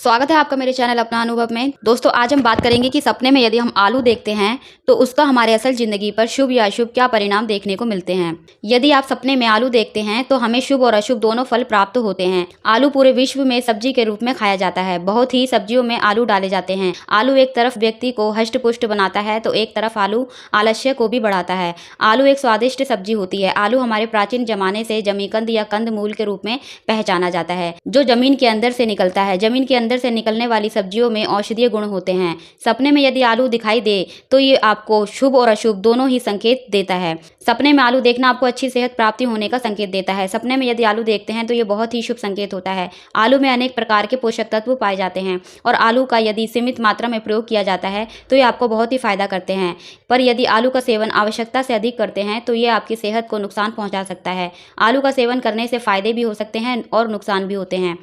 स्वागत है आपका मेरे चैनल अपना अनुभव में। दोस्तों, आज हम बात करेंगे कि सपने में यदि हम आलू देखते हैं तो उसका हमारे असल ज़िंदगी पर शुभ या अशुभ क्या परिणाम देखने को मिलते हैं। यदि आप सपने में आलू देखते हैं तो हमें शुभ और अशुभ दोनों फल प्राप्त होते हैं। आलू पूरे विश्व में सब्जी के रूप में खाया जाता है। बहुत ही सब्जियों में आलू डाले जाते हैं। आलू एक तरफ व्यक्ति को हष्ट पुष्ट बनाता है तो एक तरफ आलू आलस्य को भी बढ़ाता है। आलू एक स्वादिष्ट सब्जी होती है। आलू हमारे प्राचीन जमाने से जमीकंद या कंद मूल के रूप में पहचाना जाता है, जो जमीन के अंदर से निकलता है। जमीन के अंदर से निकलने वाली सब्जियों में औषधीय गुण होते हैं। सपने में यदि आलू दिखाई दे तो ये आपको शुभ और अशुभ दोनों ही संकेत देता है। सपने में आलू देखना आपको अच्छी सेहत प्राप्ति होने का संकेत देता है। सपने में यदि आलू देखते हैं तो ये बहुत ही शुभ संकेत होता है। आलू में अनेक प्रकार के पोषक तत्व पाए जाते हैं और आलू का यदि सीमित मात्रा में प्रयोग किया जाता है तो ये आपको बहुत ही फायदा करते हैं। पर यदि आलू का सेवन आवश्यकता से अधिक करते हैं तो ये आपकी सेहत को नुकसान पहुंचा सकता है। आलू का सेवन करने से फायदे भी हो सकते हैं और नुकसान भी होते हैं।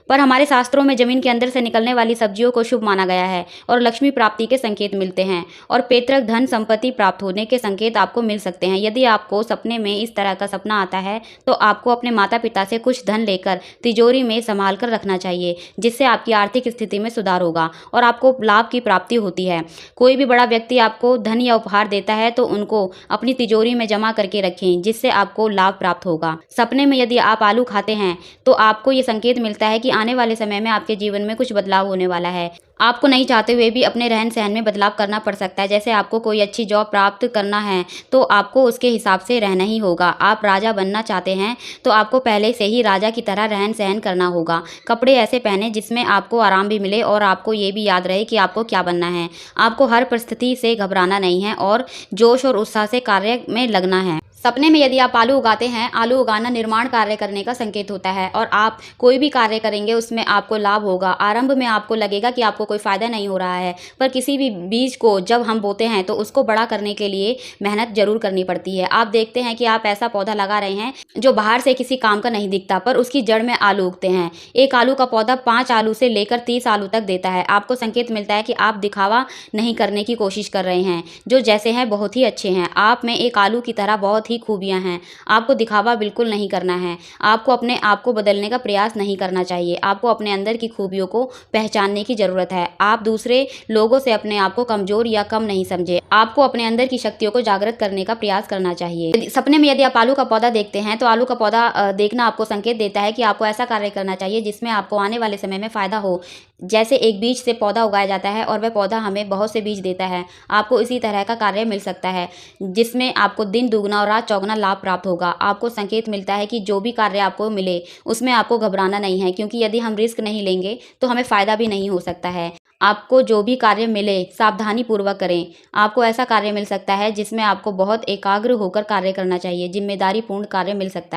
पर हमारे शास्त्रों में जमीन के अंदर से निकलने वाली सब्जियों को शुभ माना गया है और लक्ष्मी प्राप्ति के संकेत मिलते हैं और पैतृक धन संपत्ति प्राप्त होने के संकेत आपको मिल सकते हैं। यदि आपको सपने में इस तरह का सपना आता है तो आपको अपने माता पिता से कुछ धन लेकर तिजोरी में संभाल कर रखना चाहिए, जिससे आपकी आर्थिक स्थिति में सुधार होगा और आपको लाभ की प्राप्ति होती है। कोई भी बड़ा व्यक्ति आपको धन या उपहार देता है तो उनको अपनी तिजोरी में जमा करके रखें, जिससे आपको लाभ प्राप्त होगा। सपने में यदि आप आलू खाते हैं तो आपको ये संकेत मिलता है कि आने वाले समय में आपके जीवन में कुछ बदलाव होने वाला है। आपको नहीं चाहते हुए भी अपने रहन सहन में बदलाव करना पड़ सकता है। जैसे आपको कोई अच्छी जॉब प्राप्त करना है तो आपको उसके हिसाब से रहना ही होगा। आप राजा बनना चाहते हैं तो आपको पहले से ही राजा की तरह रहन सहन करना होगा। कपड़े ऐसे पहने जिसमें आपको आराम भी मिले और आपको ये भी याद रहे कि आपको क्या बनना है। आपको हर परिस्थिति से घबराना नहीं है और जोश और उत्साह से कार्य में लगना है। सपने में यदि आप आलू उगाते हैं, आलू उगाना निर्माण कार्य करने का संकेत होता है और आप कोई भी कार्य करेंगे उसमें आपको लाभ होगा। आरंभ में आपको लगेगा कि आपको कोई फायदा नहीं हो रहा है, पर किसी भी बीज को जब हम बोते हैं तो उसको बड़ा करने के लिए मेहनत जरूर करनी पड़ती है। आप देखते हैं कि आप ऐसा पौधा लगा रहे हैं जो बाहर से किसी काम का नहीं दिखता, पर उसकी जड़ में आलू उगते हैं। एक आलू का पौधा 5 आलू से लेकर 30 आलू तक देता है। आपको संकेत मिलता है कि आप दिखावा नहीं करने की कोशिश कर रहे हैं, जो जैसे हैं बहुत ही अच्छे हैं। आप में एक आलू की तरह बहुत ही खूबियां हैं। आपको दिखावा बिल्कुल नहीं करना है। आपको अपने आप को बदलने का प्रयास नहीं करना चाहिए। आपको अपने अंदर की खूबियों को पहचानने की जरूरत है। आप दूसरे लोगों से अपने आप को कमजोर या कम नहीं समझे। आपको अपने अंदर की शक्तियों को जागृत करने का प्रयास करना चाहिए। सपने में यदि आप आलू का पौधा देखते हैं तो आलू का पौधा देखना आपको संकेत देता है कि आपको ऐसा कार्य करना चाहिए जिसमें आपको आने वाले समय में फायदा हो। जैसे एक बीज से पौधा उगाया जाता है और वह पौधा हमें बहुत से बीज देता है, आपको इसी तरह का कार्य मिल सकता है जिसमें आपको दिन दुगना और रात चौगुना लाभ प्राप्त होगा। आपको संकेत मिलता है कि जो भी कार्य आपको मिले उसमें आपको घबराना नहीं है, क्योंकि यदि हम रिस्क नहीं लेंगे तो हमें फायदा भी नहीं हो सकता है। आपको जो भी कार्य मिले सावधानी पूर्वक करें। आपको ऐसा कार्य मिल सकता है जिसमें आपको बहुत एकाग्र होकर कार्य करना चाहिए। जिम्मेदारी पूर्ण कार्य मिल सकता है।